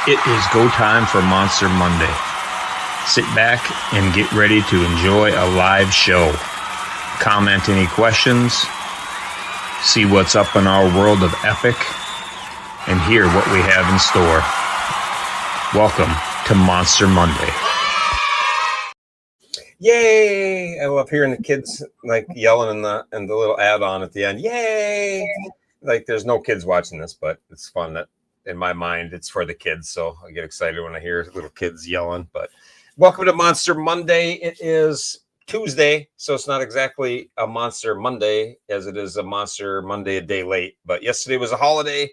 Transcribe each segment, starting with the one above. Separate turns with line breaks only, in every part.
It is go time for Monster Monday. Sit back and get ready to enjoy a live show. Comment any questions, see what's up in our world of epic, and hear what we have in store. Welcome to Monster Monday.
Yay! I love hearing the kids like yelling in the little add-on at the end. Yay! Like there's no kids watching this, but it's fun that in my mind it's for the kids. So I get excited when I hear little kids yelling. But welcome to Monster Monday. It is Tuesday, so it's not exactly a Monster Monday as it is a Monster Monday a day late. But yesterday was a holiday,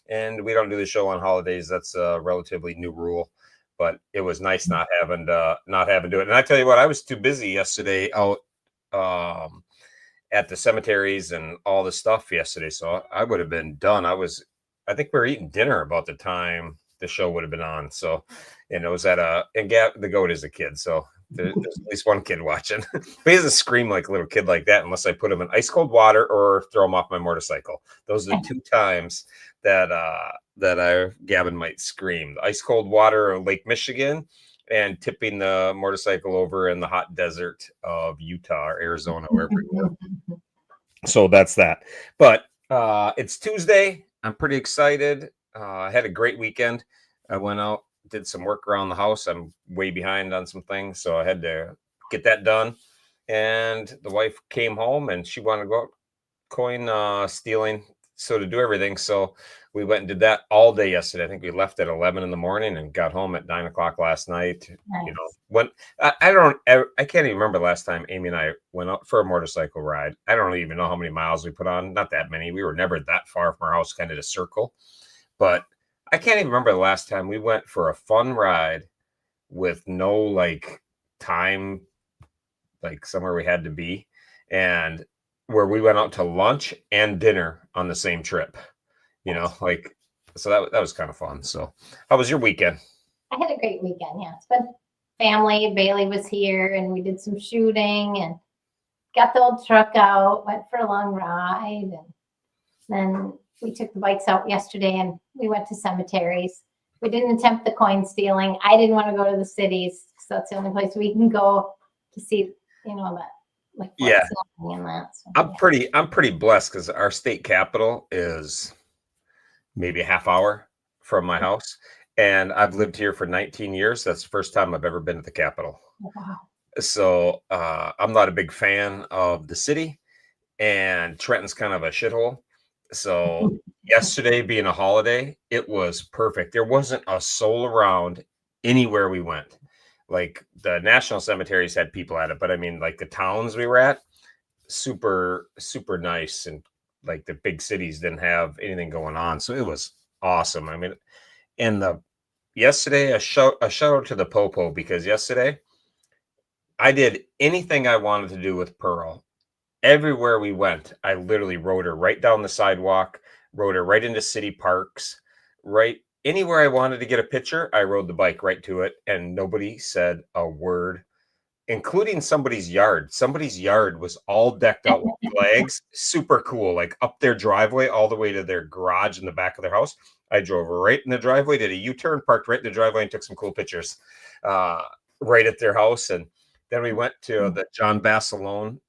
and we don't do the show on holidays. That's a relatively new rule. But it was nice not having to do it. And I tell you what, I was too busy yesterday out at the cemeteries and all the stuff yesterday, so I would have been done. I think we were eating dinner about the time the show would have been on. So, and it was at the goat is a kid, so there's at least one kid watching. But he doesn't scream like a little kid like that unless I put him in ice cold water or throw him off my motorcycle. Those are the two times that Gavin might scream: the ice cold water of Lake Michigan and tipping the motorcycle over in the hot desert of Utah or Arizona, wherever we were. So that's that. But it's Tuesday. I'm pretty excited. I had a great weekend. I went out, did some work around the house. I'm way behind on some things, so I had to get that done. And the wife came home and she wanted to go out coin stealing, so to do everything. So we went and did that all day yesterday. I think we left at 11 in the morning and got home at 9 o'clock last night. Nice. You know, when I can't even remember the last time Amy and I went out for a motorcycle ride. I don't even know how many miles we put on. Not that many. We were never that far from our house, kind of to circle. But I can't even remember the last time we went for a fun ride with no like time, like somewhere we had to be, and where we went out to lunch and dinner on the same trip. You know, like, so that was kind of fun. So how was your weekend?
I had a great weekend. Yeah, it's been family. Bailey was here and we did some shooting and got the old truck out, went for a long ride, and then we took the bikes out yesterday and we went to cemeteries. We didn't attempt the coin stealing. I didn't want to go to the cities because that's the only place we can go to see, you know, that. Like
yeah,
and that. So,
I'm pretty blessed because our state capital is maybe a half hour from my house, and I've lived here for 19 years. That's the first time I've ever been to the Capitol.
Wow.
So I'm not a big fan of the city, and Trenton's kind of a shithole. So yesterday being a holiday, it was perfect. There wasn't a soul around anywhere we went. Like the national cemeteries had people at it, but I mean, like the towns we were at, super, super nice. And like the big cities didn't have anything going on. So it was awesome. I mean, and yesterday, a shout out to the Popo, because yesterday I did anything I wanted to do with Pearl. Everywhere we went, I literally rode her right down the sidewalk, rode her right into city parks, right anywhere I wanted to get a picture. I rode the bike right to it, and nobody said a word, including somebody's yard. Somebody's yard was all decked out with flags, super cool, like up their driveway all the way to their garage in the back of their house. I drove right in the driveway, did a U-turn, parked right in the driveway, and took some cool pictures right at their house. And then we went to the John Basilone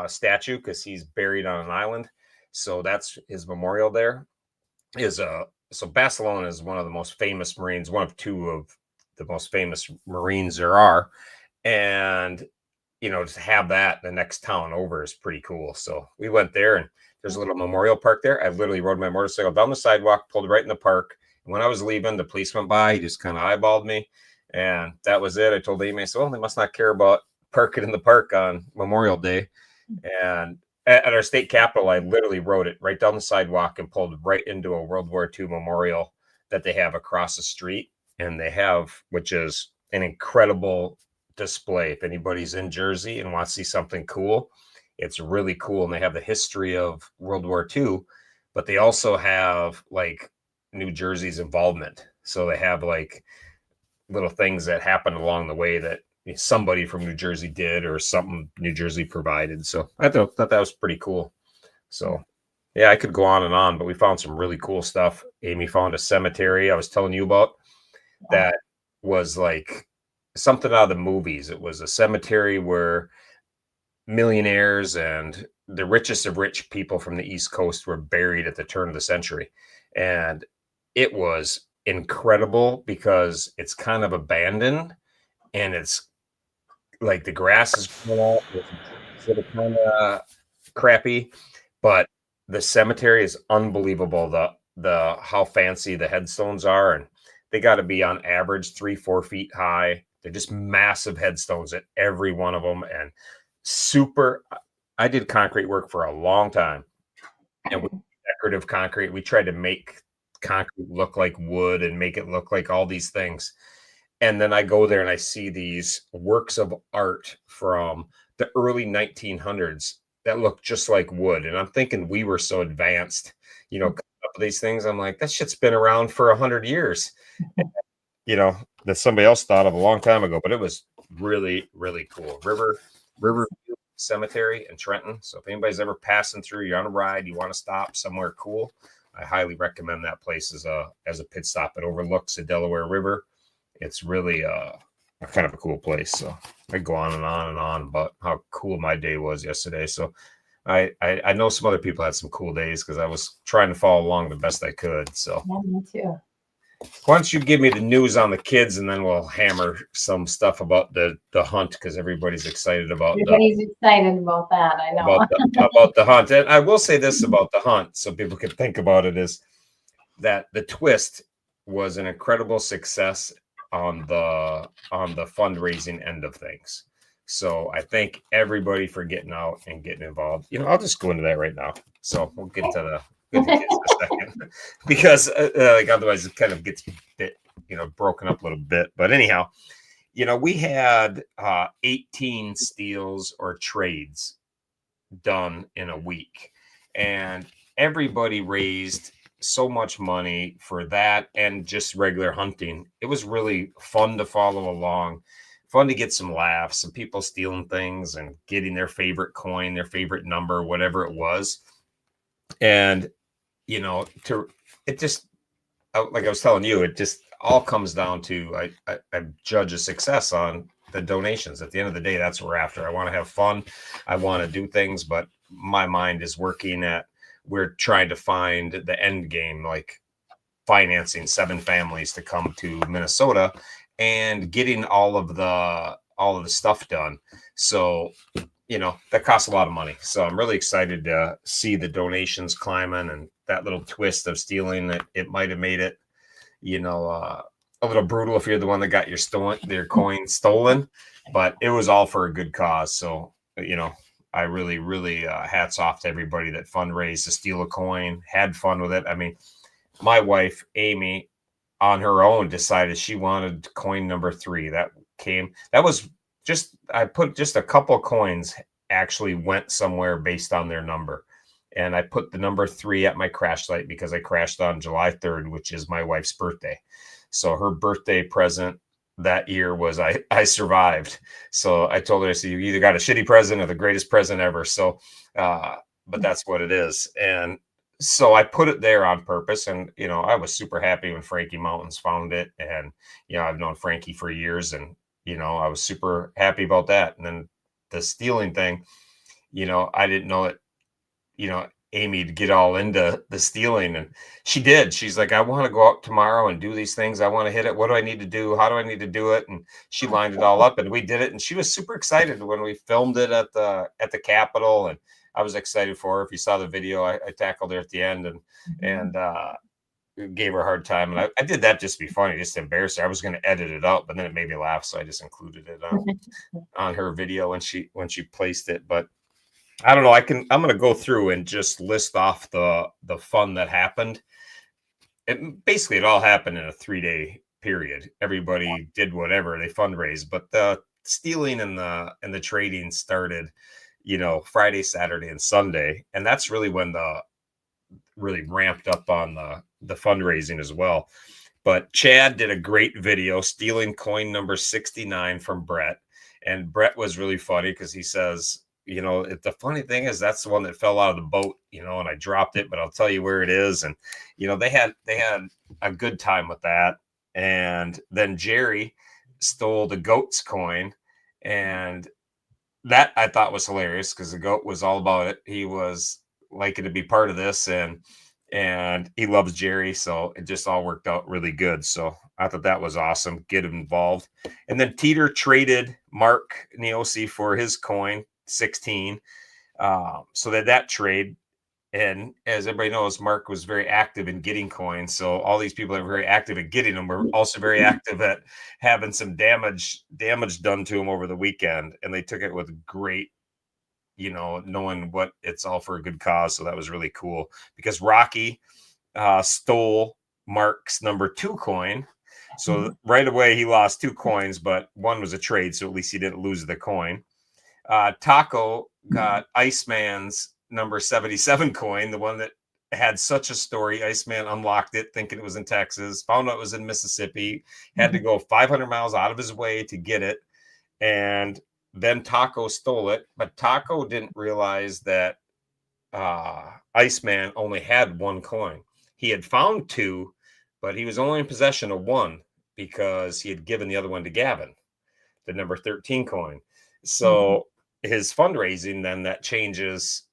statue because he's buried on an island. So that's his memorial there. So Basilone is one of the most famous Marines, one of two of the most famous Marines there are. And, you know, to have that the next town over is pretty cool. So we went there, and there's a little memorial park there. I literally rode my motorcycle down the sidewalk, pulled right in the park. And when I was leaving, the police went by. He just kind of eyeballed me, and that was it. I told Amy, I said, well, they must not care about parking in the park on Memorial Day. And at our state capitol, I literally rode it right down the sidewalk and pulled right into a World War II memorial that they have across the street. And they have, which is an incredible display. If anybody's in Jersey and wants to see something cool, it's really cool. And they have the history of World War II, but they also have like New Jersey's involvement. So they have like little things that happened along the way that somebody from New Jersey did, or something New Jersey provided. So I thought that was pretty cool. So yeah, I could go on and on, but we found some really cool stuff. Amy found a cemetery I was telling you about that was like something out of the movies. It was a cemetery where millionaires and the richest of rich people from the East Coast were buried at the turn of the century. And it was incredible because it's kind of abandoned and it's like the grass is growing up, it's kind of crappy, but the cemetery is unbelievable. The how fancy the headstones are, and they got to be on average 3-4 feet high. They're just massive headstones at every one of them, and super. I did concrete work for a long time, and with decorative concrete, we tried to make concrete look like wood and make it look like all these things. And then I go there and I see these works of art from the early 1900s that look just like wood. And I'm thinking we were so advanced, coming up with these things. I'm like, that shit's been around for 100 years, that somebody else thought of a long time ago. But it was really, really cool. River Cemetery in Trenton. So if anybody's ever passing through, you're on a ride, you want to stop somewhere cool, I highly recommend that place as a pit stop. It overlooks the Delaware River. It's really a kind of a cool place. So I go on and on and on about how cool my day was yesterday. So I know some other people had some cool days because I was trying to follow along the best I could. So
Yeah, me too.
why don't you give me the news on the kids, and then we'll hammer some stuff about the hunt because everybody's excited about
Everybody's excited about that. I know.
about the hunt. And I will say this about the hunt, so people can think about it, is that the twist was an incredible success on the fundraising end of things. So I thank everybody for getting out and getting involved. I'll just go into that right now. So we'll get to the kids in a second because like otherwise it kind of gets a bit, broken up a little bit. But anyhow, we had 18 steals or trades done in a week, and everybody raised so much money for that and just regular hunting. It was really fun to follow along, fun to get some laughs, some people stealing things and getting their favorite coin, their favorite number, whatever it was. And it just, like I was telling you, it just all comes down to I judge a success on the donations. At the end of the day, that's what we're after. I want to have fun, I want to do things, but my mind is working at, we're trying to find the end game, like financing 7 families to come to Minnesota and getting all of the stuff done. So, that costs a lot of money. So I'm really excited to see the donations climbing, and that little twist of stealing it might have made it, a little brutal if you're the one that got your coin stolen, but it was all for a good cause. So, I really, really hats off to everybody that fundraised to steal a coin, had fun with it. I mean, my wife, Amy, on her own decided she wanted coin number 3. I put just a couple of coins actually went somewhere based on their number. And I put the number 3 at my crash site because I crashed on July 3rd, which is my wife's birthday. So her birthday present that year was I survived. So I told her, I said, you either got a shitty present or the greatest present ever. So, but that's what it is. And so I put it there on purpose. And, I was super happy when Frankie Mountains found it. And, I've known Frankie for years, and, I was super happy about that. And then the stealing thing, I didn't know it, Amy to get all into the stealing, and she did. She's like, I want to go out tomorrow and do these things. I want to hit it. What do I need to do? How do I need to do it? And she lined it all up, and we did it. And she was super excited when we filmed it at the Capitol, and I was excited for her. If you saw the video, I tackled her at the end and gave her a hard time. And I did that just to be funny, just to embarrass her. I was going to edit it out, but then it made me laugh, so I just included it on her video when she placed it. But I don't know. I'm going to go through and just list off the fun that happened. It all happened in a 3-day period. Everybody did whatever they fundraised, but the stealing and the trading started, Friday, Saturday, and Sunday, and that's really when the really ramped up on the fundraising as well. But Chad did a great video stealing coin number 69 from Brett, and Brett was really funny because he says, the funny thing is that's the one that fell out of the boat, and I dropped it, but I'll tell you where it is. And, they had a good time with that. And then Jerry stole the goat's coin, and that I thought was hilarious because the goat was all about it. He was liking to be part of this, and he loves Jerry, so it just all worked out really good. So I thought that was awesome. Get him involved. And then Teeter traded Mark Neosi for his coin 16. So that trade. And as everybody knows, Mark was very active in getting coins. So all these people that were very active at getting them were also very active at having some damage done to them over the weekend. And they took it with great, knowing what it's all for a good cause. So that was really cool because Rocky stole Mark's number 2 coin. So right away he lost 2 coins, but one was a trade. So at least he didn't lose the coin. Taco got Iceman's number 77 coin, the one that had such a story. Iceman unlocked it thinking it was in Texas, found out it was in Mississippi, had to go 500 miles out of his way to get it. And then Taco stole it, but Taco didn't realize that Iceman only had 1 coin. He had found 2, but he was only in possession of 1 because he had given the other one to Gavin, the number 13 coin. So his fundraising, then that changes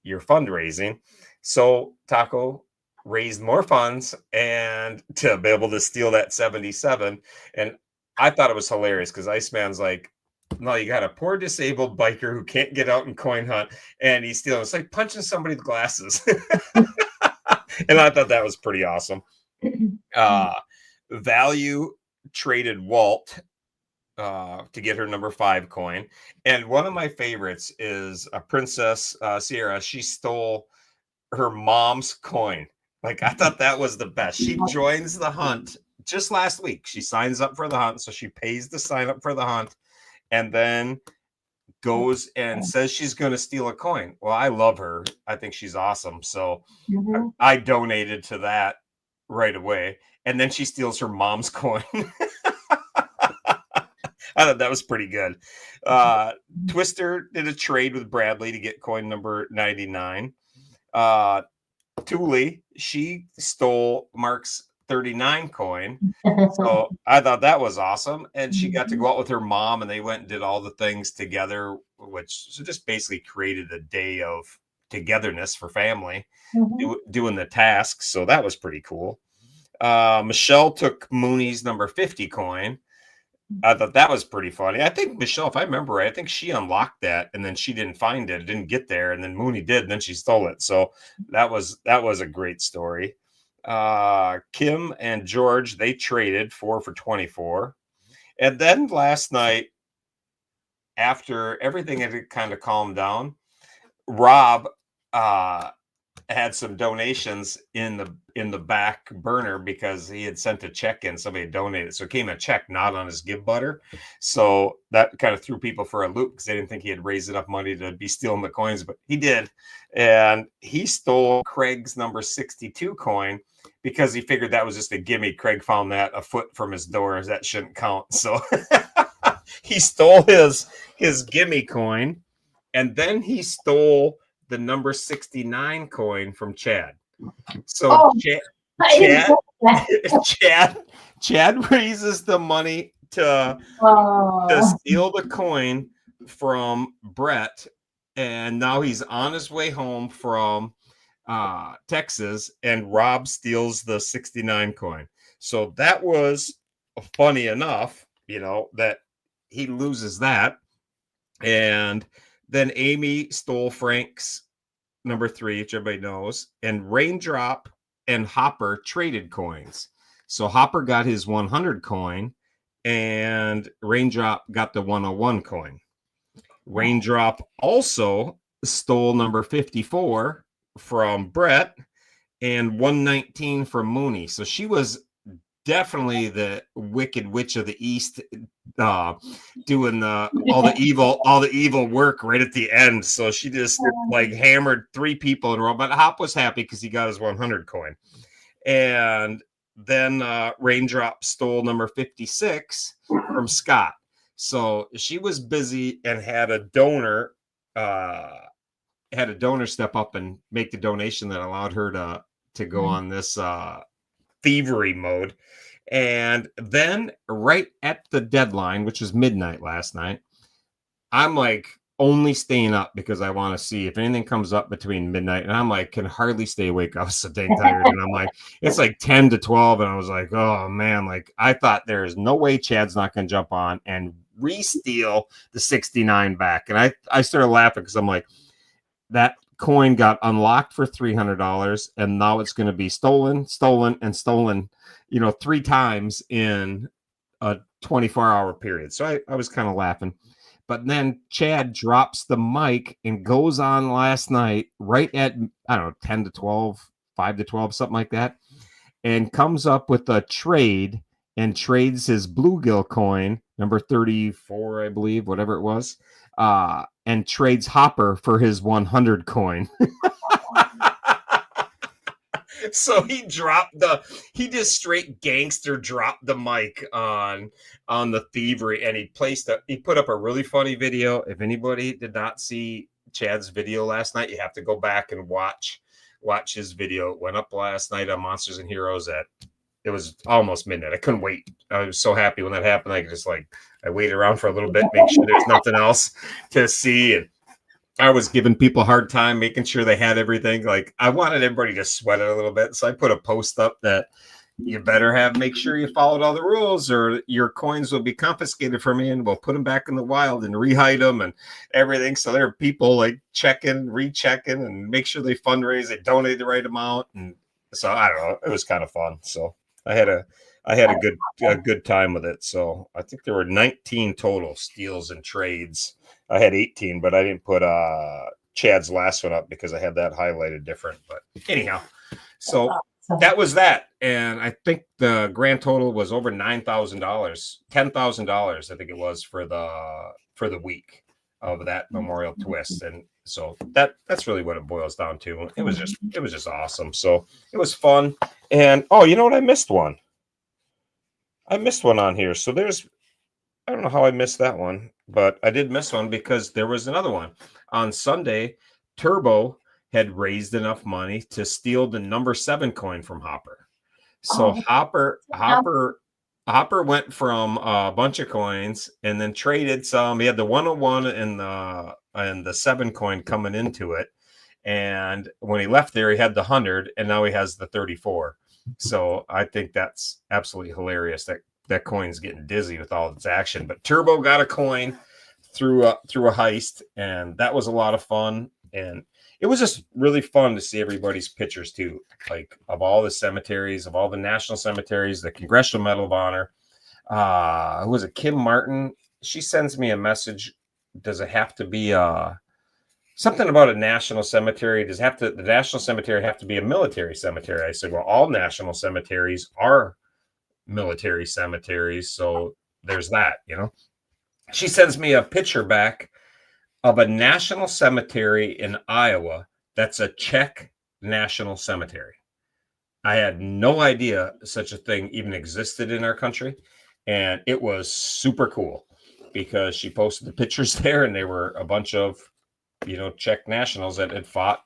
your fundraising. So Taco raised more funds and to be able to steal that 77. And I thought it was hilarious because Iceman's like, no, you got a poor disabled biker who can't get out and coin hunt, and he's stealing. It's like punching somebody's glasses. And I thought that was pretty awesome. Value traded Walt to get her number 5 coin. And one of my favorites is a Princess Sierra. She stole her mom's coin. Like, I thought that was the best. She joins the hunt just last week. She signs up for the hunt. So she pays to sign up for the hunt and then goes and says she's going to steal a coin. Well, I love her. I think she's awesome. So I donated to that right away. And then she steals her mom's coin. I thought that was pretty good. Twister did a trade with Bradley to get coin number 99. Thule, she stole Mark's 39 coin. So I thought that was awesome. And she got to go out with her mom and they went and did all the things together, which just basically created a day of togetherness for family, doing the tasks. So that was pretty cool. Michelle took Mooney's number 50 coin. I thought that was pretty funny. I think Michelle, if I remember right, I think she unlocked that and then she didn't find it. It didn't get there. And then Mooney did, and then she stole it. So that was a great story. Kim and George, they traded 4 for 24. And then last night, after everything had kind of calmed down, Rob had some donations in the back burner because he had sent a check in. Somebody had donated. So it came a check not on his Give Butter. So that kind of threw people for a loop because they didn't think he had raised enough money to be stealing the coins, but he did. And he stole Craig's number 62 coin because he figured that was just a gimme. Craig found that a foot from his door. That shouldn't count. So he stole his gimme coin. And then he stole the number 69 coin from Chad. So Chad raises the money to steal the coin from Brett, and now he's on his way home from Texas, and Rob steals the 69 coin. So that was funny enough, that he loses that. And then Amy stole Frank's number 3, which everybody knows, and Raindrop and Hopper traded coins. So Hopper got his 100 coin and Raindrop got the 101 coin. Raindrop also stole number 54 from Brett and 119 from Mooney. So she was definitely the Wicked Witch of the East, doing all the evil work right at the end. So she just like hammered 3 people in a row. But Hop was happy because he got his 100 coin. And then Raindrop stole number 56 from Scott. So she was busy and had a donor step up and make the donation that allowed her to go on this thievery mode. And then right at the deadline, which was midnight last night, I'm like only staying up because I want to see if anything comes up between midnight. And I'm like, can hardly stay awake. I was so dang tired. And I'm like, it's like 10 to 12. And I was like, oh man, like I thought there is no way Chad's not going to jump on and re-steal the 69 back. And I started laughing because I'm like, that coin got unlocked for $300 and now it's going to be stolen, and stolen, 3 times in a 24-hour period. So I was kind of laughing. But then Chad drops the mic and goes on last night right at, I don't know, 10 to 12, 5 to 12, something like that, and comes up with a trade and trades his bluegill coin, number 34, I believe, whatever it was, and trades Hopper for his 100 coin. So he just straight gangster dropped the mic on the thievery, and he put up a really funny video. If anybody did not see Chad's video last night, you have to go back and watch his video. It went up last night on Monsters and Heroes it was almost midnight. I couldn't wait. I was so happy when that happened. I waited around for a little bit, make sure there's nothing else to see. And I was giving people a hard time, making sure they had everything. Like I wanted everybody to sweat it a little bit. So I put a post up that you better make sure you followed all the rules or your coins will be confiscated from you and we'll put them back in the wild and rehide them and everything. So there are people like checking, rechecking and make sure they fundraise, they donate the right amount. And so I don't know, it was kind of fun. So I had a good time with it. So I think there were 19 total steals and trades. I had 18, but I didn't put Chad's last one up because I had that highlighted different. But anyhow, so that was that. And I think the grand total was over $9,000, $10,000, I think it was for the week of that Memorial Twist. And so that's really what it boils down to. It was just awesome. So it was fun. And you know what? I missed one on here. So I don't know how I missed that one, but I did miss one because there was another one on Sunday. Turbo had raised enough money to steal the number 7 coin from Hopper. So Hopper went from a bunch of coins and then traded some. He had the 101 and the 7 coin coming into it. And when he left there, he had the 100 and now he has the 34. So I think that's absolutely hilarious. That coin's getting dizzy with all its action. But Turbo got a coin through a heist, and that was a lot of fun. And it was just really fun to see everybody's pictures too, like of all the cemeteries, of all the national cemeteries, the Congressional Medal of Honor. Who was it? Kim Martin. She sends me a message. Does it have to be something about a national cemetery? The national cemetery have to be a military cemetery? I said, well, all national cemeteries are military cemeteries, so there's that. She sends me a picture back of a national cemetery in Iowa that's a Czech national cemetery. I had no idea such a thing even existed in our country, and it was super cool because she posted the pictures there, and they were a bunch of Czech nationals that had fought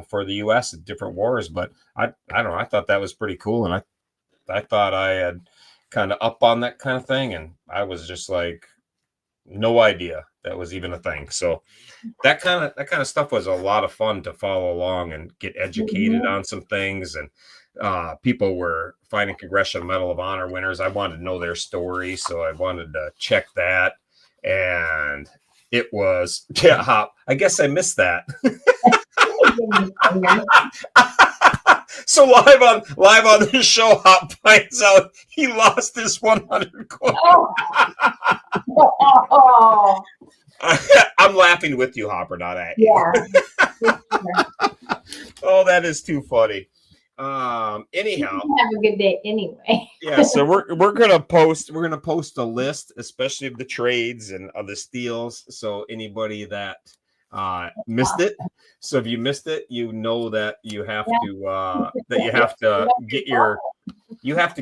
for the U.S. in different wars. But I don't know, I thought that was pretty cool, and I thought I had kind of up on that kind of thing. And I was just like, no idea that was even a thing. So that kind of stuff was a lot of fun to follow along and get educated on some things. And people were finding Congressional Medal of Honor winners. I wanted to know their story. So I wanted to check that. And it was, Hop. I guess I missed that. So live on the show, Hop finds out he lost his 100 coin.
Oh.
I'm laughing with you, Hopper, not at
you. Yeah.
Oh, that is too funny. Anyhow,
have a good day anyway.
Yeah, so we're gonna post a list, especially of the trades and of the steals. So anybody that missed it. So if you missed it, that you have to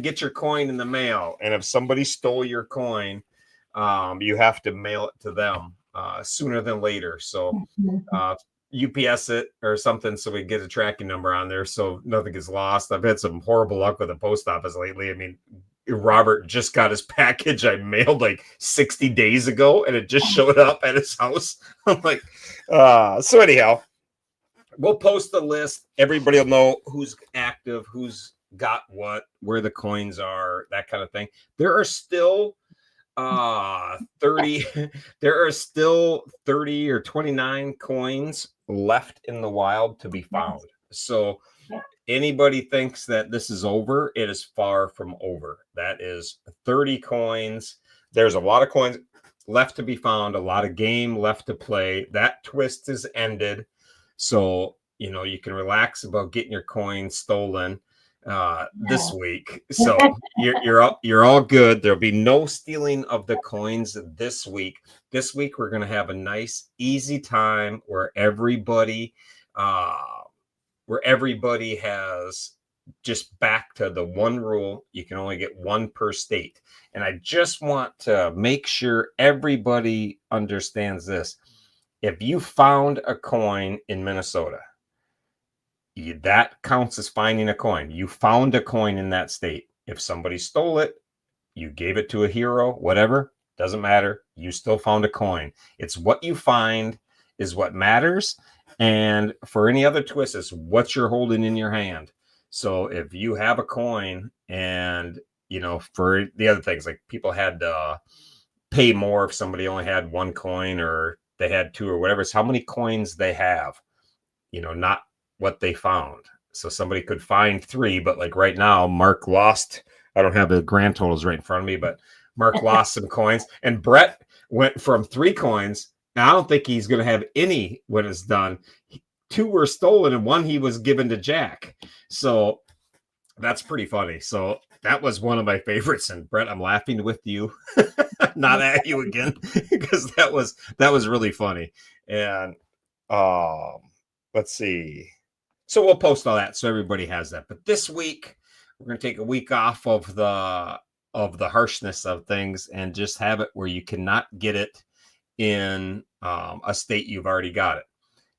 get your coin in the mail. And if somebody stole your coin, you have to mail it to them sooner than later. So UPS it or something so we get a tracking number on there so nothing gets lost. I've had some horrible luck with the post office lately. I mean, Robert just got his package I mailed like 60 days ago, and it just showed up at his house. I'm like, so anyhow, we'll post the list. Everybody will know who's active, who's got what, where the coins are, that kind of thing. There are still 30 there are still 30 or 29 coins left in the wild to be found. So anybody thinks that this is over, it is far from over. That is 30 coins. There's a lot of coins left to be found, a lot of game left to play. That twist is ended. So, you know, you can relax about getting your coins stolen this week. So you're all good. There'll be no stealing of the coins this week. This week we're going to have a nice easy time where everybody has just back to the one rule. You can only get one per state. And I just want to make sure everybody understands this. If you found a coin in Minnesota, that counts as finding a coin. You found a coin in that state. If somebody stole it, you gave it to a hero, whatever, doesn't matter. You still found a coin. It's what you find is what matters. And for any other twist, it's what you're holding in your hand. So if you have a coin and, you know, for the other things, like people had to pay more if somebody only had one coin or they had two or whatever, it's how many coins they have, you know, not what they found. So somebody could find 3, but like right now, Mark lost. I don't have the grand totals right in front of me, but Mark lost some coins, and Brett went from 3 coins. Now I don't think he's going to have any when it's done. 2 were stolen, and 1 he was given to Jack. So that's pretty funny. So that was one of my favorites. And Brett, I'm laughing with you, not at you again, because that was really funny. And let's see. So we'll post all that so everybody has that. But this week, we're going to take a week off of the harshness of things and just have it where you cannot get it in a state you've already got it.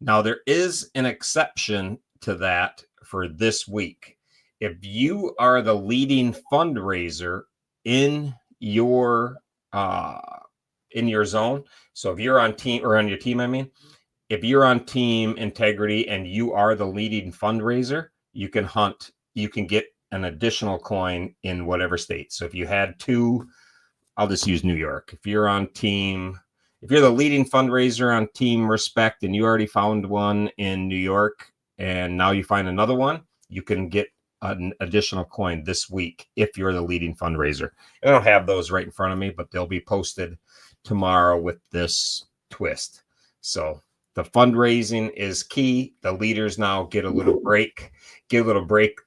Now, there is an exception to that for this week. If you are the leading fundraiser in your zone, so if you're on your team, I mean, if you're on Team Integrity and you are the leading fundraiser, you can get an additional coin in whatever state. So if you had 2, I'll just use New York. If you're the leading fundraiser on Team Respect and you already found one in New York and now you find another one, you can get an additional coin this week if you're the leading fundraiser. I don't have those right in front of me, but they'll be posted tomorrow with this twist. So the fundraising is key. The leaders now get a little break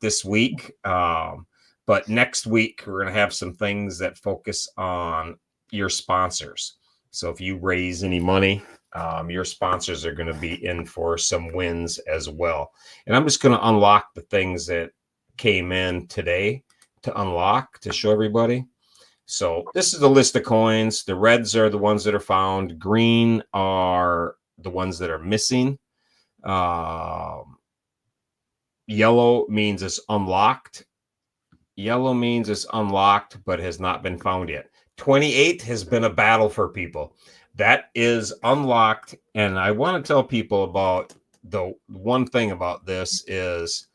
this week. But next week, we're going to have some things that focus on your sponsors. So if you raise any money, your sponsors are going to be in for some wins as well. And I'm just going to unlock the things that came in today to show everybody. So this is the list of coins. The reds are the ones that are found. Green are the ones that are missing. Yellow means it's unlocked. Yellow means it's unlocked, but has not been found yet. 28 has been a battle for people. That is unlocked. And I want to tell people about the one thing about this is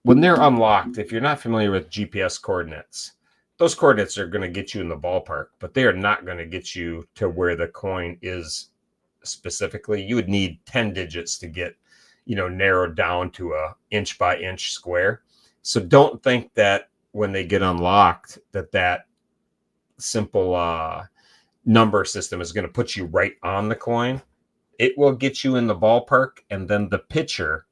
when they're unlocked, if you're not familiar with GPS coordinates, those coordinates are going to get you in the ballpark, but they are not going to get you to where the coin is specifically. You would need 10 digits to get, narrowed down to a inch by inch square. So don't think that when they get unlocked that simple number system is going to put you right on the coin. It will get you in the ballpark, and then the picture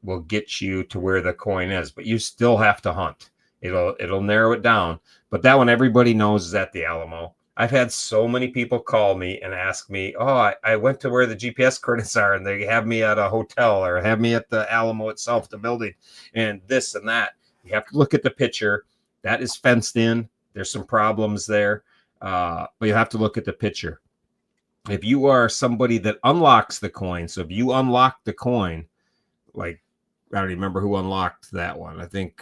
will get you to where the coin is, but you still have to hunt. It'll narrow it down. But that one everybody knows is at the Alamo. I've had so many people call me and ask me, I went to where the GPS coordinates are and they have me at a hotel or have me at the Alamo itself, the building, and this and that. You have to look at the picture. That is fenced in. There's some problems there, but you have to look at the picture. If you are somebody that unlocks the coin, so if you unlock the coin, like I don't remember who unlocked that one. I think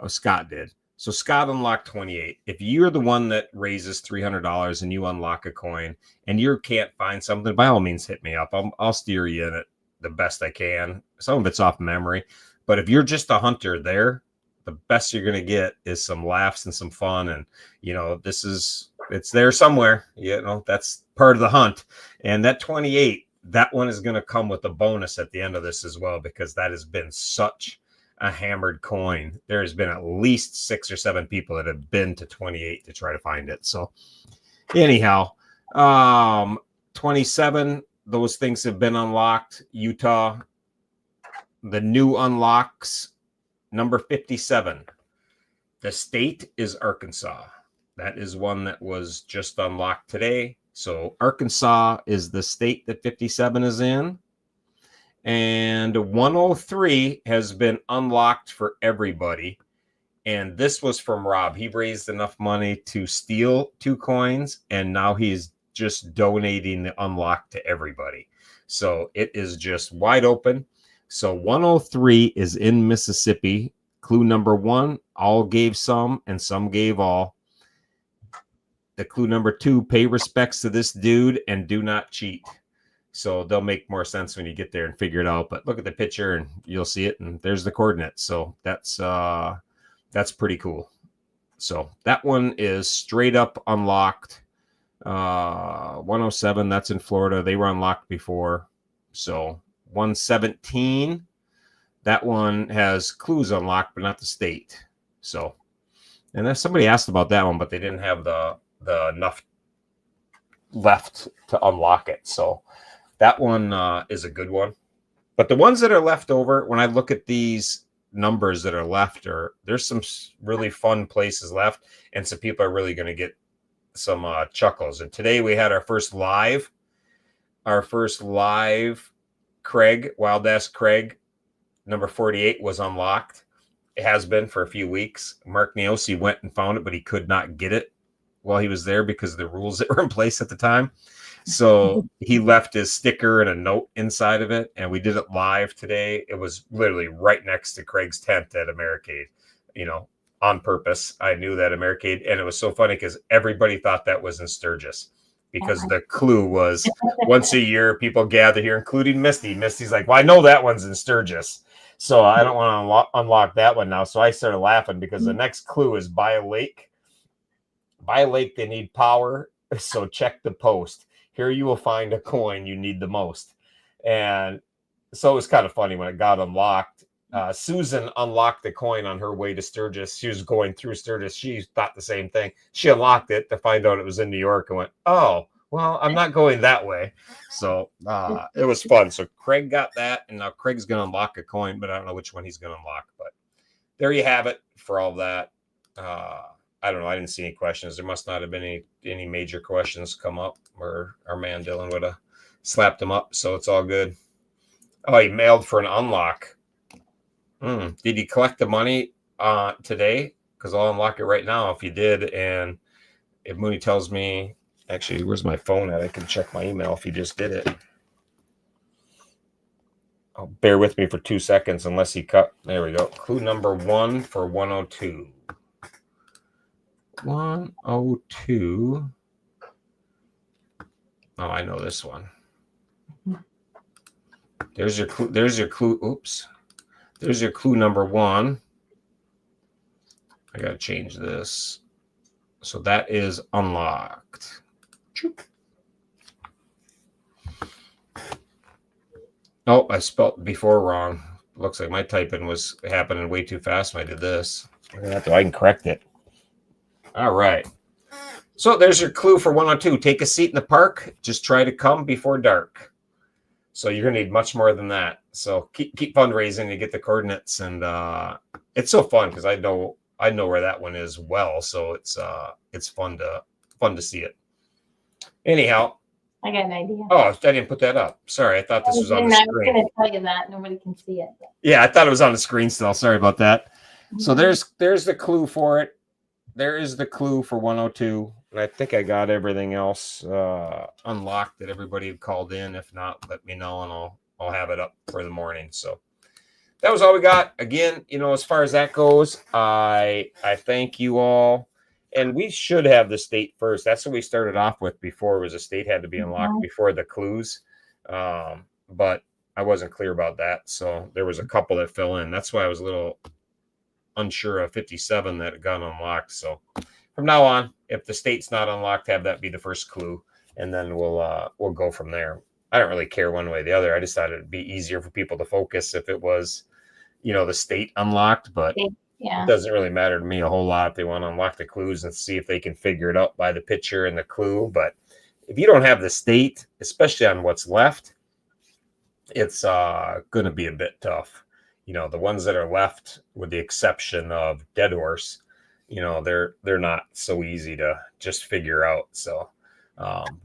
Scott did. So Scott unlocked 28. If you're the one that raises $300 and you unlock a coin and you can't find something, by all means, hit me up. I'll steer you in it the best I can. Some of it's off memory, but if you're just a hunter there, the best you're going to get is some laughs and some fun. And, it's there somewhere, that's part of the hunt. And that 28, that one is going to come with a bonus at the end of this as well, because that has been such a hammered coin. There has been at least 6 or 7 people that have been to 28 to try to find it. So anyhow, 27, those things have been unlocked. Utah, the new unlocks, number 57. The state is Arkansas. That is one that was just unlocked today. So Arkansas is the state that 57 is in. And 103 has been unlocked for everybody. And this was from Rob. He raised enough money to steal 2 coins, and now he's just donating the unlock to everybody. So it is just wide open. So 103 is in Mississippi. Clue number 1, all gave some and some gave all. The clue number 2, pay respects to this dude and do not cheat. So they'll make more sense when you get there and figure it out. But look at the picture and you'll see it. And there's the coordinates. So that's pretty cool. So that one is straight up unlocked. 107, that's in Florida. They were unlocked before. So 117, that one has clues unlocked, but not the state. So, and then somebody asked about that one, but they didn't have the enough left to unlock it. So that one is a good one. But the ones that are left over, when I look at these numbers that are left, there's some really fun places left, and some people are really going to get some chuckles. And today we had our first live, Craig, Wild Ass Craig, number 48 was unlocked. It has been for a few weeks. Mark Neosi went and found it, but he could not get it while he was there because of the rules that were in place at the time. So he left his sticker and a note inside of it, and we did it live today. It was literally right next to Craig's tent at Americade, on purpose. I knew that Americade, and it was so funny because everybody thought that was in Sturgis, because the clue was once a year people gather here, including Misty. Misty's like, well, I know that one's in Sturgis, so I don't want to unlock that one now. So I started laughing because the next clue is by a lake. By a lake, they need power, so check the post. Here you will find a coin you need the most. And so it was kind of funny when it got unlocked. Susan unlocked the coin on her way to Sturgis. She was going through Sturgis. She thought the same thing. She unlocked it to find out it was in New York and went, oh, well, I'm not going that way. So it was fun. So Craig got that, and now Craig's going to unlock a coin, but I don't know which one he's going to unlock. But there you have it for all that. I don't know. I didn't see any questions. There must not have been any major questions come up, or our man Dylan would have slapped them up. So it's all good. Oh, he mailed for an unlock. Did he collect the money today? Because I'll unlock it right now if you did. And if Mooney tells me, actually, where's my phone at? I can check my email if he just did it. Oh, bear with me for 2 seconds unless he cut. There we go. Clue number 1 for 102. 102. Oh, I know this one. There's your clue. There's your clue. Oops. There's your clue number 1. I got to change this. So that is unlocked. Oh, I spelled before wrong. Looks like my typing was happening way too fast when I did this. I can correct it. All right. So there's your clue for 102. Take a seat in the park. Just try to come before dark. So you're going to need much more than that. So keep fundraising to get the coordinates. And it's so fun because I know where that one is well. So it's fun to see it. Anyhow.
I got an idea.
Oh, I didn't put that up. Sorry. I thought this was on the screen.
I was going to tell you that. Nobody can see it.
Yeah, I thought it was on the screen still. Sorry about that. So there's the clue for it. There is the clue for 102. And I think I got everything else unlocked that everybody had called in. If not, let me know and I'll have it up for the morning. So that was all we got. Again, as far as that goes, I thank you all. And we should have the state first. That's what we started off with before, was the state had to be unlocked before the clues. But I wasn't clear about that. So there was a couple that fell in. That's why I was a little unsure of 57 that got unlocked. So from now on, if the state's not unlocked, have that be the first clue, and then we'll go from there. I don't really care one way or the other. I just thought it'd be easier for people to focus if it was, the state unlocked, but
Yeah.
it doesn't really matter to me a whole lot if they want to unlock the clues and see if they can figure it out by the picture and the clue. But if you don't have the state, especially on what's left, it's going to be a bit tough. The ones that are left, with the exception of Dead Horse, they're not so easy to just figure out. So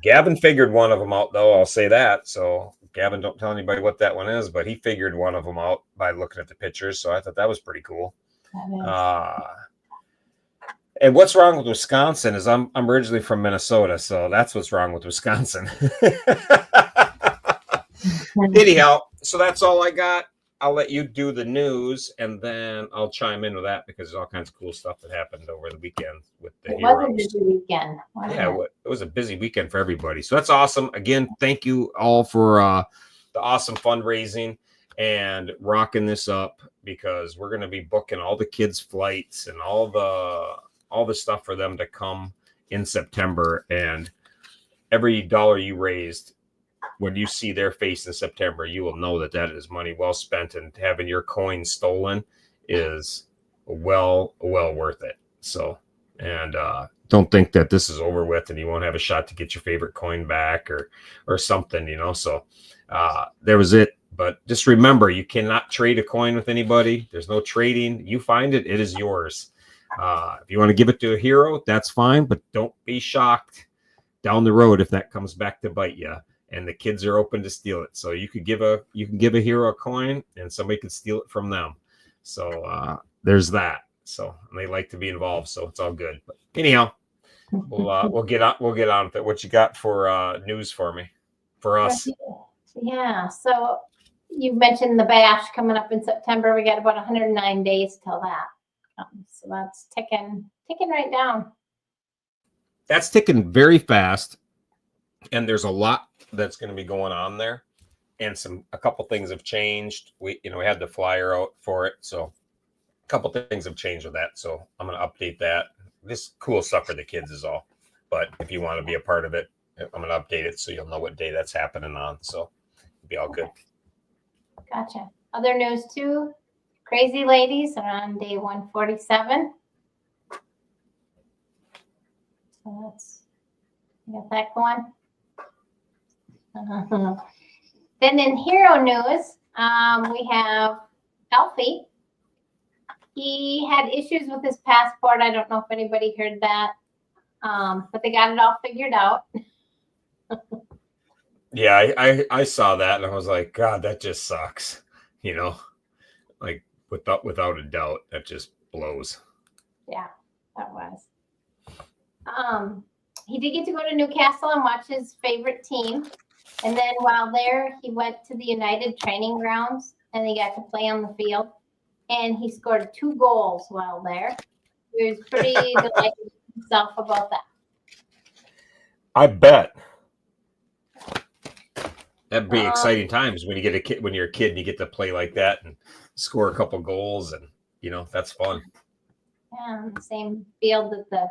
Gavin figured one of them out, though. I'll say that. So Gavin, don't tell anybody what that one is, but he figured one of them out by looking at the pictures. So I thought that was pretty cool. And what's wrong with Wisconsin is I'm originally from Minnesota, so that's what's wrong with Wisconsin. Anyhow, so that's all I got. I'll let you do the news, and then I'll chime in with that because there's all kinds of cool stuff that happened over the weekend with the
It was a
heroes.
busy weekend. wasn't
Yeah,
it?
it was a busy weekend for everybody. So that's awesome. Again, thank you all for the awesome fundraising and rocking this up, because we're going to be booking all the kids' flights and all the stuff for them to come in September. And every dollar you raised, when you see their face in September, you will know that that is money well spent, and having your coin stolen is well worth it. So, and don't think that this is over with and you won't have a shot to get your favorite coin back or something, So there was it. But just remember, you cannot trade a coin with anybody. There's no trading. You find it, it is yours. If you want to give it to a hero, that's fine, but don't be shocked down the road if that comes back to bite you. And the kids are open to steal it. So you can give a hero a coin, and somebody could steal it from them. So there's that. So they like to be involved, so it's all good. But anyhow, we'll get on with it. What you got for news for us?
Yeah. So you mentioned the bash coming up in September. We got about 109 days till that. So that's ticking right down.
That's ticking very fast, and there's a lot that's going to be going on there, and a couple things have changed. We had the flyer out for it, so a couple things have changed with that. So I'm going to update that. This cool stuff for the kids is all, but if you want to be a part of it, I'm going to update it so you'll know what day that's happening on. So it'll be all good.
Gotcha. Other news too. Crazy Ladies are on day 147. So you got that going. Then in hero news, we have Alfie. He had issues with his passport. I don't know if anybody heard that, but they got it all figured out.
Yeah, I saw that and I was like, God, that just sucks. Like without a doubt, that just blows.
Yeah, that was. He did get to go to Newcastle and watch his favorite team. And then while there, he went to the United training grounds and he got to play on the field. And he scored 2 goals while there. He was pretty delighted with himself about that.
I bet. That'd be exciting times when you get a kid, when you're a kid and you get to play like that and score a couple goals, and that's fun.
Yeah, on the same field that the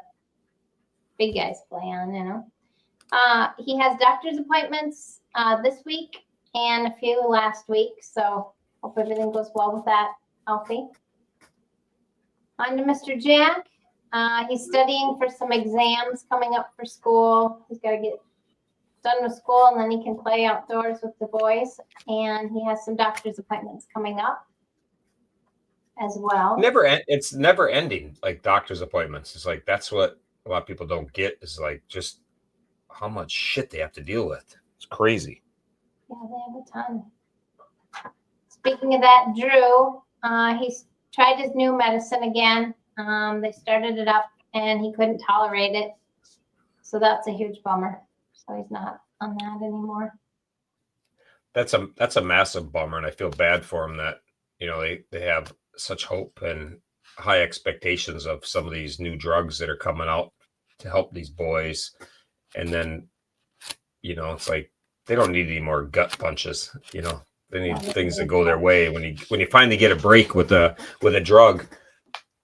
big guys play on, He has doctor's appointments this week and a few last week, so hope everything goes well with that, Alfie. On to Mr. Jack. He's studying for some exams coming up for school. He's got to get done with school and then he can play outdoors with the boys. And he has some doctor's appointments coming up as well.
It's never ending, like doctor's appointments. It's like, that's what a lot of people don't get, is like just how much shit they have to deal with. It's crazy.
Yeah, they have a ton. Speaking of that, Drew, he's tried his new medicine again. They started it up and he couldn't tolerate it. So that's a huge bummer. So he's not on that anymore.
That's a massive bummer, and I feel bad for him that, they have such hope and high expectations of some of these new drugs that are coming out to help these boys. And then, it's like they don't need any more gut punches. They need things to go their way. When you finally get a break with a drug,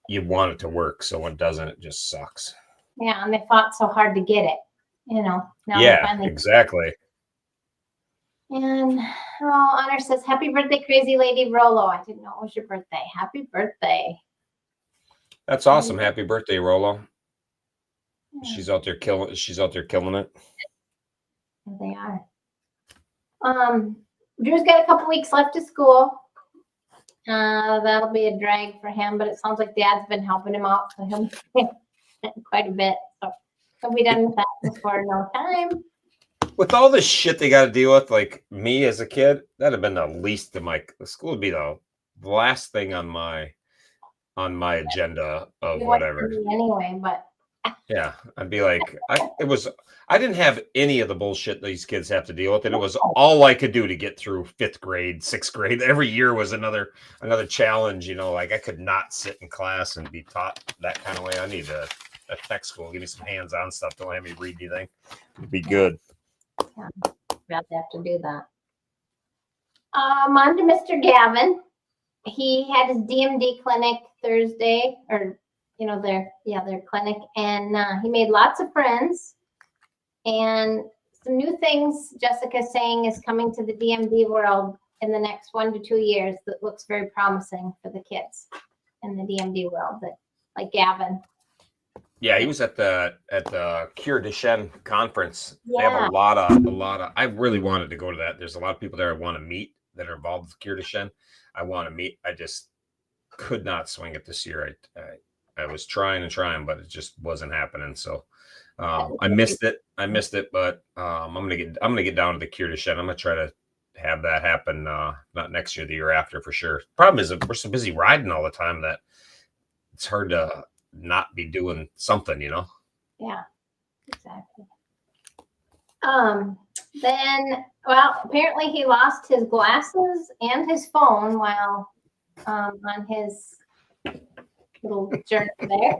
you want it to work. So when it doesn't, it just sucks.
Yeah, and they fought so hard to get it. Now
yeah,
they finally
exactly.
And Honor says, "Happy birthday, crazy lady Rolo." I didn't know it was your birthday. Happy birthday.
That's awesome. Happy birthday, Rolo. Yeah. She's out there killing it.
There they are. Drew's got a couple weeks left of school. That'll be a drag for him, but it sounds like Dad's been helping him out for him quite a bit. So he'll be done with that before no time.
With all the shit they got to deal with, like me as a kid, that'd have been the least of the school would be the last thing on my agenda of whatever.
Anyway, but
yeah, I'd be like, I didn't have any of the bullshit these kids have to deal with, and it was all I could do to get through 5th grade, 6th grade. Every year was another challenge. Like I could not sit in class and be taught that kind of way. I need a tech school. Give me some hands-on stuff. Don't have me read anything. It'd be good.
Yeah, about to have to do that. On to Mr. Gavin. He had his DMD clinic Thursday, or their clinic, and he made lots of friends. And some new things Jessica's saying is coming to the DMD world in the next 1 to 2 years that looks very promising for the kids in the DMD world, that like Gavin.
Yeah, he was at the Cure Duchenne conference. Yeah. They have a lot of. I really wanted to go to that. There's a lot of people there I want to meet that are involved with Cure Duchenne. I want to meet. I just could not swing it this year. I was trying, but it just wasn't happening. So I missed it. But I'm gonna get down to the Cure Duchenne. I'm gonna try to have that happen. Not next year, the year after for sure. Problem is we're so busy riding all the time that it's hard to not be doing something,
Yeah, exactly. Then, apparently he lost his glasses and his phone while on his little journey there.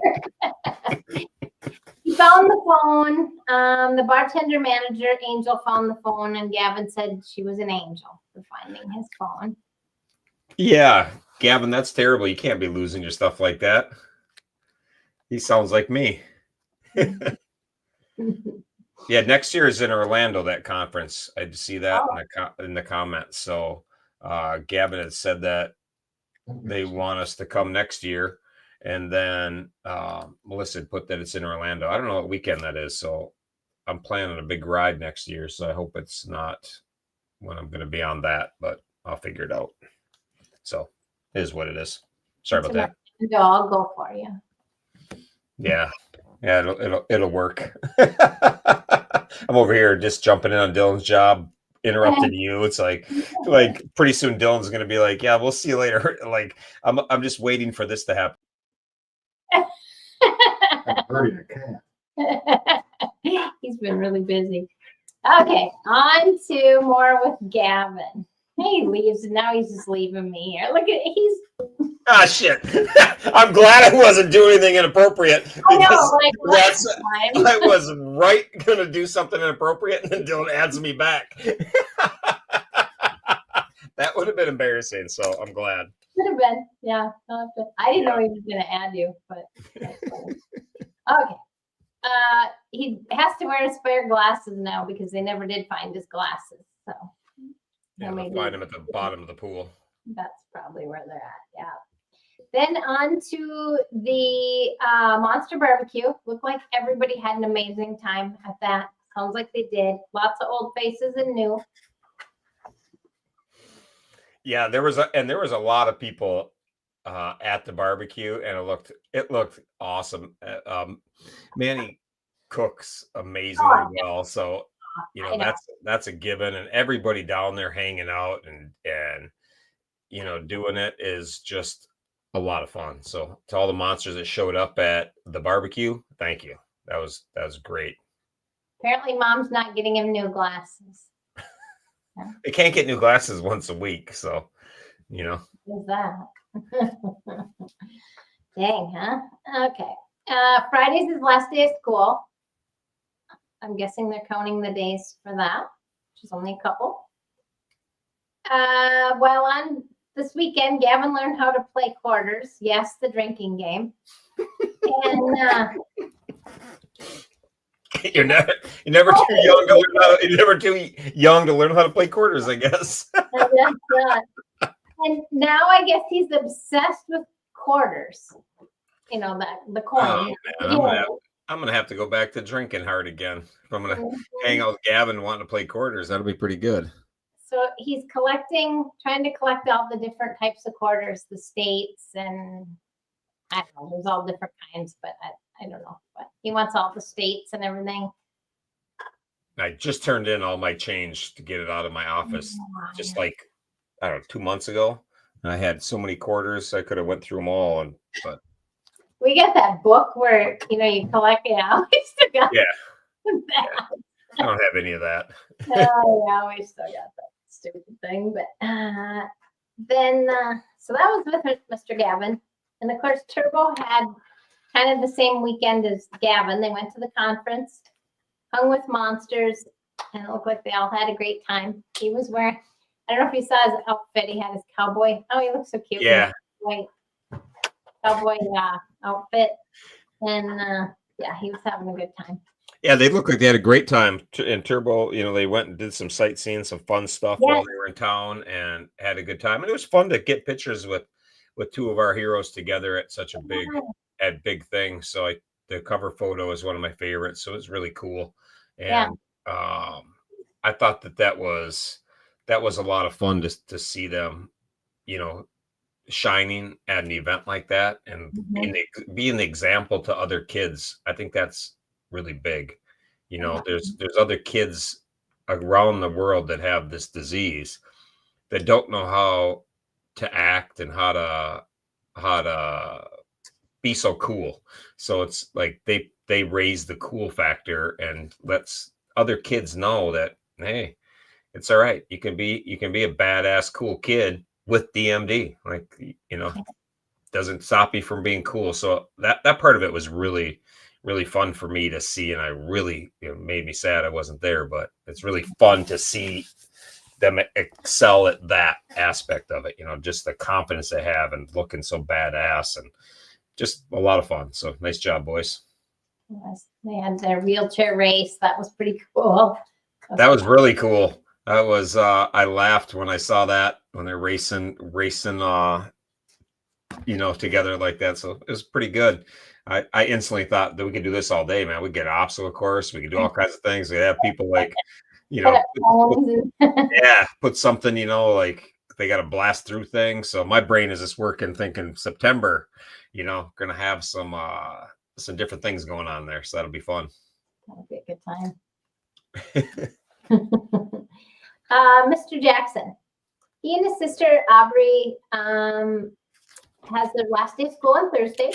He found the phone. The bartender manager, Angel, found the phone, and Gavin said she was an angel for finding his phone.
Yeah, Gavin, that's terrible. You can't be losing your stuff like that. He sounds like me. Yeah, next year is in Orlando, that conference. I see that in the comments. So Gavin had said that they want us to come next year. And then Melissa had put that it's in Orlando. I don't know what weekend that is. So I'm planning a big ride next year. So I hope it's not when I'm going to be on that, but I'll figure it out. So it is what it is. Sorry about that.
I'll go for you.
Yeah, it'll work. I'm over here just jumping in on Dylan's job, interrupting you. It's like pretty soon Dylan's gonna be like, "Yeah, we'll see you later." Like I'm just waiting for this to happen.
I'm hurting a cat.
He's been really busy. Okay, on to more with Gavin. He leaves, and now he's just leaving me here. Look at he's.
Ah, shit. I'm glad I wasn't doing anything inappropriate.
I know,
I was right going to do something inappropriate, and then Dylan adds me back. That would have been embarrassing, so I'm glad.
Could have been, yeah. I didn't know he was going to add you, but that's funny. Okay. He has to wear his spare glasses now because they never did find his glasses, so.
Yeah, they'll find him at the bottom of the pool.
That's probably where they're at, yeah. Then on to the Monster Barbecue. Looked like everybody had an amazing time at that. Sounds like they did. Lots of old faces and new.
Yeah, there was a lot of people at the barbecue, and it looked awesome. Manny cooks amazingly well, so that's a given, and everybody down there hanging out and doing it is just a lot of fun. So to all the monsters that showed up at the barbecue, thank you. That was great.
Apparently Mom's not getting him new glasses.
They can't get new glasses once a week, so
Yeah, Is that? Dang, huh? Okay. Friday's his last day of school. I'm guessing they're counting the days for that, which is only a couple. Well, on this weekend, Gavin learned how to play quarters. Yes, the drinking game. And
You're never too young to learn how. You're never too young to learn how to play quarters, I guess.
and now I guess he's obsessed with quarters. You know that the coin.
Oh, man, I'm gonna have to go back to drinking hard again. If I'm gonna hang out with Gavin wanting to play quarters, that'll be pretty good.
So he's trying to collect all the different types of quarters, the states, and I don't know, there's all different kinds, but I don't know. But he wants all the states and everything.
I just turned in all my change to get it out of my office, just like, I don't know, 2 months ago. And I had so many quarters, I could have went through them all. But
we get that book where, you collect, we still got
yeah.
that.
I don't have any of that.
Oh, yeah, we still got that stupid thing. But then, so that was with Mr. Gavin. And of course, Turbo had kind of the same weekend as Gavin. They went to the conference, hung with monsters, and it looked like they all had a great time. He was wearing, I don't know if you saw his outfit. He had his cowboy. Oh, he looks so cute.
Yeah.
White cowboy outfit. And yeah, he was having a good time.
Yeah, they look like they had a great time in Turbo. They went and did some sightseeing, some fun stuff while they were in town, and had a good time. And it was fun to get pictures with two of our heroes together at such a big thing. So the cover photo is one of my favorites. So it's really cool. And I thought that was a lot of fun to see them, shining at an event like that and being the example to other kids. I think that's really big. There's other kids around the world that have this disease that don't know how to act and how to be so cool. So it's like they raise the cool factor and lets other kids know that, hey, it's all right. You can be a badass cool kid with DMD. Like, doesn't stop you from being cool. So that part of it was really, really fun for me to see. And I really, it made me sad I wasn't there, but it's really fun to see them excel at that aspect of it, just the confidence they have and looking so badass and just a lot of fun. So nice job, boys.
Yes, they had their wheelchair race. That was pretty cool.
That was really cool. That was, I laughed when I saw that when they're racing, together like that. So it was pretty good. I instantly thought that we could do this all day, man. We get an obstacle course. We could do all kinds of things. We have people like, put something, like they got to blast through things. So my brain is just working, thinking September, going to have some different things going on there. So that'll be fun.
That'll be a good time. Mr. Jackson, he and his sister Aubrey has their last day of school on Thursday.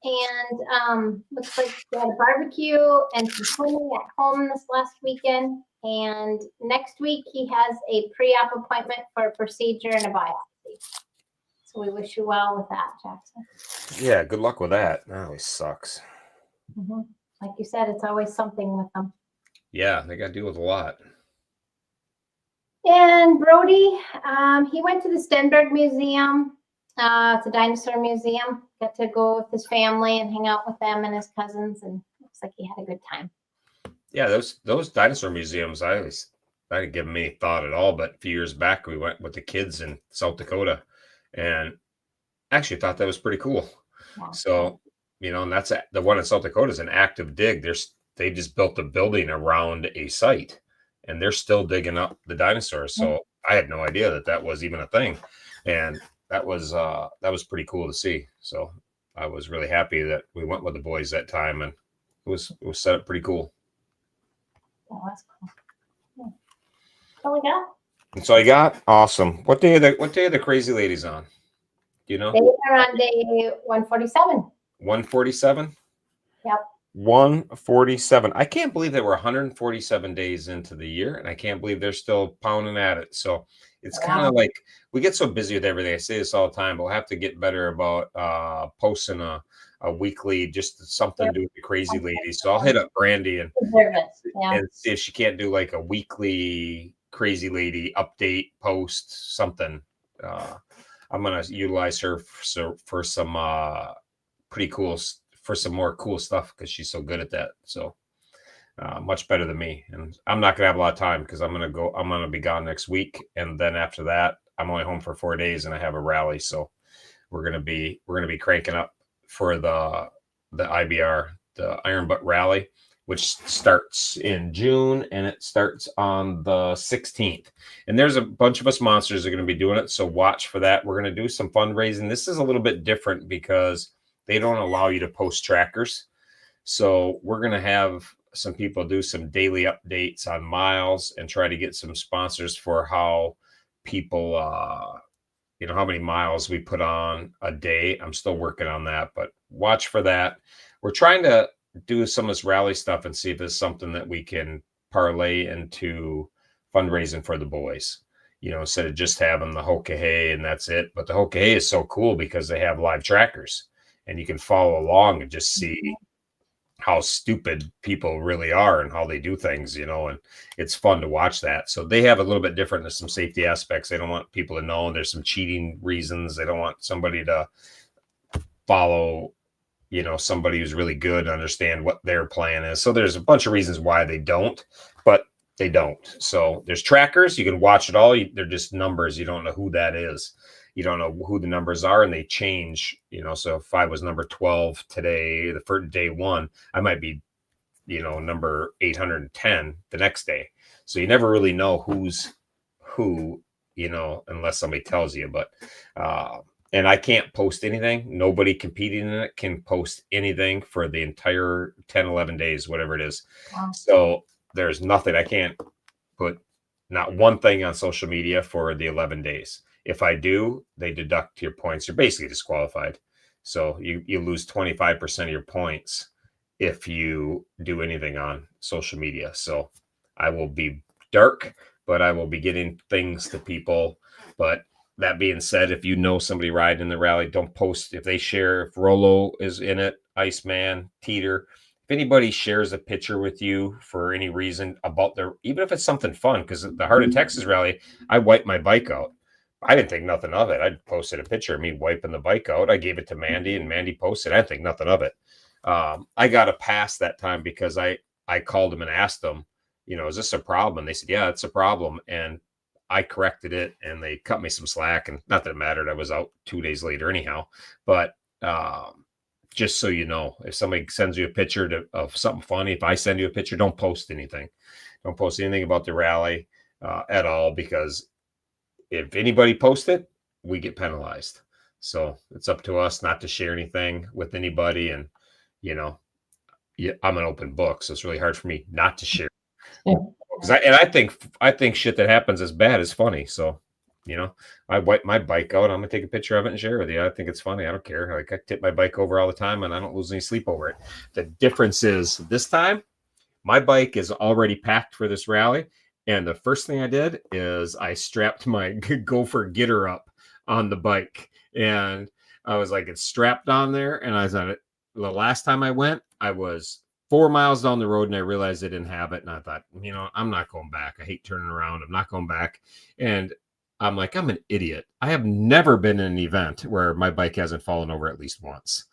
And looks like they had a barbecue and some cleaning at home this last weekend. And next week he has a pre-op appointment for a procedure and a biopsy. So we wish you well with that, Jackson.
Yeah, good luck with that. That always sucks.
Like you said, it's always something with them.
Yeah, they got to deal with a lot.
And Brody, he went to the Stenberg Museum. It's a dinosaur museum. Got to go with his family and hang out with them and his cousins, and looks like he had a good time.
Yeah, those dinosaur museums, I didn't give them any thought at all. But a few years back, we went with the kids in South Dakota, and actually thought that was pretty cool.
Yeah.
So, and that's the one in South Dakota is an active dig. They just built a building around a site, and they're still digging up the dinosaurs. So I had no idea that was even a thing, and that was pretty cool to see. So I was really happy that we went with the boys that time, and it was set up pretty cool.
Yeah, that's cool. Yeah. That's all we got.
And so I got awesome. What day are the crazy ladies on? Do you know?
They are on day 147.
147?
Yep.
147. I can't believe that we're 147 days into the year, and I can't believe they're still pounding at it. So it's kind of like we get so busy with everything. I say this all the time, but we'll have to get better about posting a weekly, just something to do with the crazy lady. So I'll hit up Brandy and see if she can't do like a weekly crazy lady update post, something. I'm gonna utilize her for some pretty cool, for some more cool stuff, because she's so good at that. So much better than me. And I'm not gonna have a lot of time because I'm gonna be gone next week, and then after that I'm only home for 4 days and I have a rally. So we're gonna be cranking up for the IBR, the Iron Butt Rally, which starts in June, and it starts on the 16th. And there's a bunch of us monsters that are going to be doing it, so watch for that. We're going to do some fundraising. This is a little bit different because they don't allow you to post trackers. So we're going to have some people do some daily updates on miles and try to get some sponsors for how people, how many miles we put on a day. I'm still working on that, but watch for that. We're trying to do some of this rally stuff and see if there's something that we can parlay into fundraising for the boys, instead of just having the Hokahay and that's it. But the Hokahay is so cool because they have live trackers and you can follow along and just see how stupid people really are and how they do things, and it's fun to watch that. So they have a little bit different. There's some safety aspects. They don't want people to know. There's some cheating reasons. They don't want somebody to follow somebody who's really good, understand what their plan is. So there's a bunch of reasons why they don't, but they don't. So there's trackers. You can watch it all. They're just numbers. You don't know who that is. You don't know who the numbers are, and they change, so if I was number 12 today, the first day one, I might be, number 810 the next day. So you never really know who's who, unless somebody tells you. But, and I can't post anything. Nobody competing in it can post anything for the entire 10, 11 days, whatever it is.
Wow.
So there's nothing. I can't put not one thing on social media for the 11 days. If I do, they deduct your points. You're basically disqualified. So you lose 25% of your points if you do anything on social media. So I will be dark, but I will be getting things to people. But that being said, if you know somebody riding in the rally, don't post. If they share, if Rolo is in it, Iceman, Teeter, if anybody shares a picture with you for any reason about even if it's something fun, because the Heart of Texas rally, I wiped my bike out. I didn't think nothing of it. I posted a picture of me wiping the bike out. I gave it to Mandy, and Mandy posted. I didn't think nothing of it. I got a pass that time because I called them and asked them, is this a problem? And they said, yeah, it's a problem. And I corrected it, and they cut me some slack. And not that it mattered. I was out 2 days later anyhow. But just so you know, if somebody sends you a picture of something funny, if I send you a picture, don't post anything. Don't post anything about the rally at all, because if anybody posts it, we get penalized. So it's up to us not to share anything with anybody. And, I'm an open book, so it's really hard for me not to share. I think shit that happens is bad is funny. So, I wipe my bike out. I'm gonna take a picture of it and share with you. I think it's funny. I don't care. Like, I tip my bike over all the time, and I don't lose any sleep over it. The difference is this time, my bike is already packed for this rally. And the first thing I did is I strapped my Gopher Getter up on the bike. And I was like, it's strapped on there. And I was on it. The last time I went, I was 4 miles down the road and I realized I didn't have it. And I thought, I'm not going back. I hate turning around. I'm not going back. And I'm like, I'm an idiot. I have never been in an event where my bike hasn't fallen over at least once.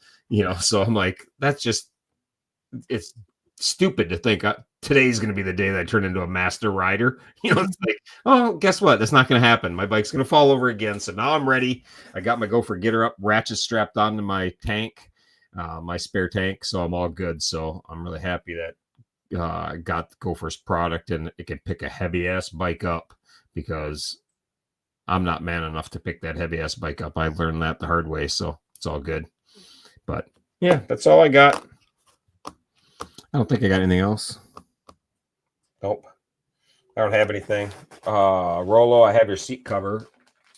So I'm like, it's stupid to think today's going to be the day that I turn into a master rider. It's like, oh, guess what? That's not going to happen. My bike's going to fall over again. So now I'm ready. I got my Gopher Getter up, ratchet strapped onto my tank, my spare tank. So I'm all good. So I'm really happy that I got the Gopher's product and it can pick a heavy ass bike up, because I'm not man enough to pick that heavy ass bike up. I learned that the hard way. So it's all good. But yeah, that's all I got. I don't think I got anything else. Nope. I don't have anything. Rolo, I have your seat cover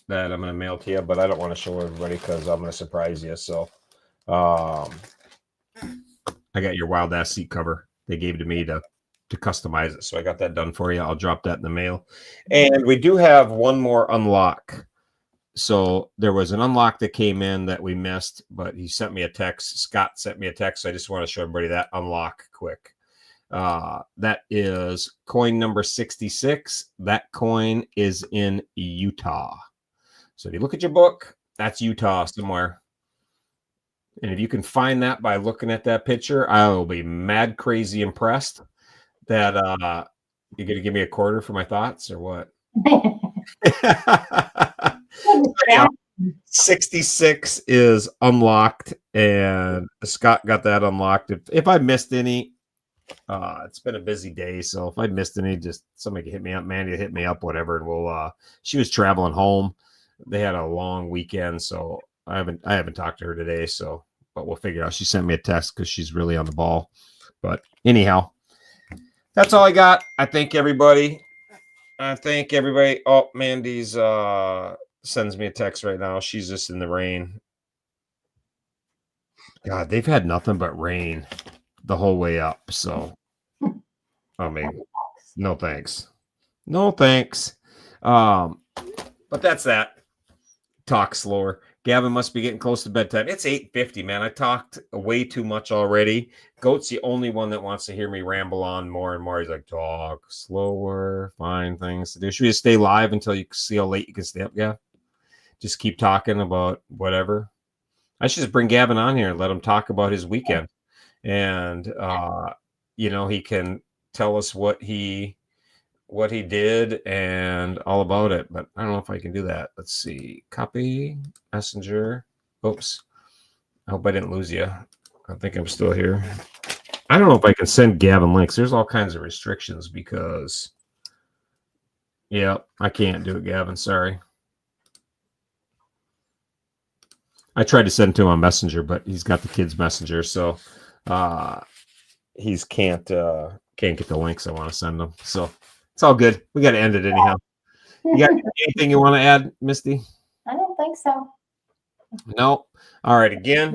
that I'm going to mail to you, but I don't want to show everybody because I'm going to surprise you. So I got your wild ass seat cover. They gave it to me to customize it. So I got that done for you. I'll drop that in the mail. And we do have one more unlock. So there was an unlock that came in that we missed, but he sent me a text. Scott sent me a text. So I just want to show everybody that unlock quick. That is coin number 66. That coin is in Utah. So if you look at your book, that's Utah somewhere. And if you can find that by looking at that picture, I will be mad crazy impressed that you're going to give me a quarter for my thoughts or what? Yeah, 66 is unlocked, and Scott got that unlocked. If I missed any, it's been a busy day, so if I missed any, just somebody can hit me up. Mandy hit me up, whatever, and we'll. She was traveling home. They had a long weekend, so I haven't talked to her today. So, but we'll figure it out. She sent me a text because she's really on the ball. But anyhow, that's all I got. I thank everybody. Oh, Mandy's sends me a text right now. She's just in the rain. God, they've had nothing but rain the whole way up. So, I mean, no thanks. No thanks. But that's that. Talk slower. Gavin must be getting close to bedtime. It's 8:50, man. I talked way too much already. Goat's the only one that wants to hear me ramble on more and more. He's like, talk slower, find things to do. Should we just stay live until you see how late you can stay up, Gav? Just keep talking about whatever. I should just bring Gavin on here and let him talk about his weekend. And, he can tell us what he did and all about it, but I don't know if I can do that. Let's see. Copy, messenger. Oops. I hope I didn't lose you. I think I'm still here. I don't know if I can send Gavin links. There's all kinds of restrictions because, yeah, I can't do it, Gavin. Sorry. I tried to send it to him on Messenger, but he's got the kids' Messenger, so he's can't get the links I want to send him. So it's all good. We got to end it anyhow. You got anything you want to add, Misty?
I don't think so.
No. All right. Again,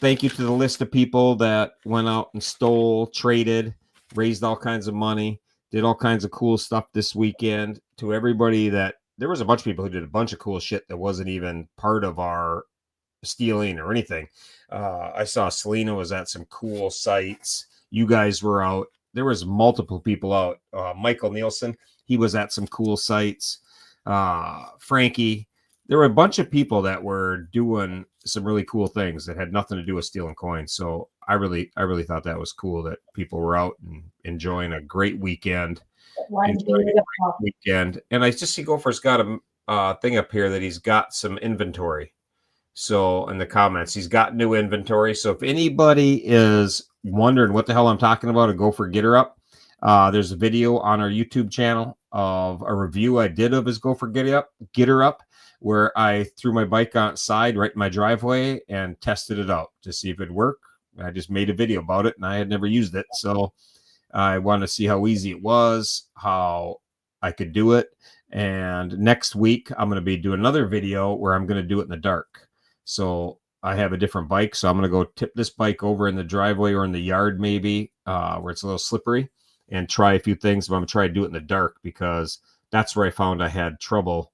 thank you to the list of people that went out and stole, traded, raised all kinds of money, did all kinds of cool stuff this weekend. To everybody there was a bunch of people who did a bunch of cool shit that wasn't even part of our stealing or anything. I saw Selena was at some cool sites. You guys were out. There was multiple people out. Michael Nielsen, he was at some cool sites. Frankie, there were a bunch of people that were doing some really cool things that had nothing to do with stealing coins. So I really thought that was cool that people were out and enjoying a great weekend. And I just see Gopher's got a thing up here that he's got some inventory. So in the comments, he's got new inventory. So if anybody is wondering what the hell I'm talking about, a Gopher Getter Up, there's a video on our YouTube channel of a review I did of his Gopher Getter Up, where I threw my bike outside right in my driveway and tested it out to see if it'd work. I just made a video about it, and I had never used it. So I wanted to see how easy it was, how I could do it. And next week, I'm going to be doing another video where I'm going to do it in the dark. So I have a different bike. So I'm going to go tip this bike over in the driveway or in the yard, maybe, where it's a little slippery, and try a few things. But I'm going to try to do it in the dark because that's where I found I had trouble,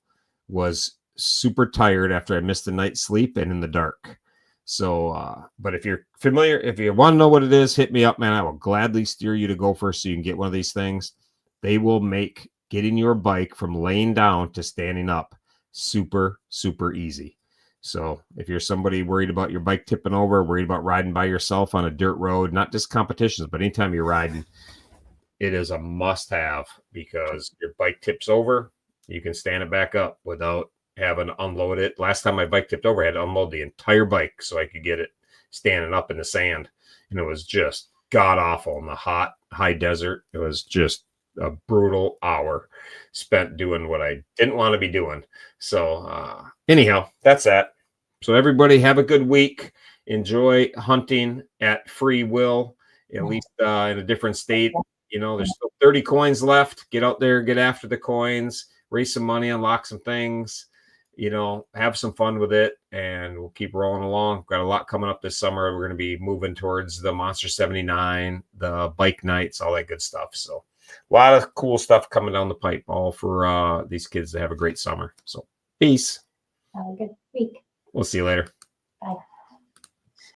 was super tired after I missed a night's sleep and in the dark. So, but if you're familiar, if you want to know what it is, hit me up, man. I will gladly steer you to Gopher so you can get one of these things. They will make getting your bike from laying down to standing up super, super easy. So if you're somebody worried about your bike tipping over, worried about riding by yourself on a dirt road, not just competitions, but anytime you're riding, it is a must have, because your bike tips over, you can stand it back up without having to unload it. Last time my bike tipped over, I had to unload the entire bike so I could get it standing up in the sand. And it was just god awful in the hot, high desert. It was just a brutal hour spent doing what I didn't want to be doing. So anyhow, that's that. So everybody have a good week. Enjoy hunting at free will, at least in a different state. You know, there's still 30 coins left. Get out there, get after the coins, raise some money, unlock some things. have some fun with it, and we'll keep rolling along. Got a lot coming up this summer. We're going to be moving towards the Monster 79, the bike nights, all that good stuff. So a lot of cool stuff coming down the pipe, all for these kids to have a great summer. So peace.
Have a good week.
We'll see you later.
Bye.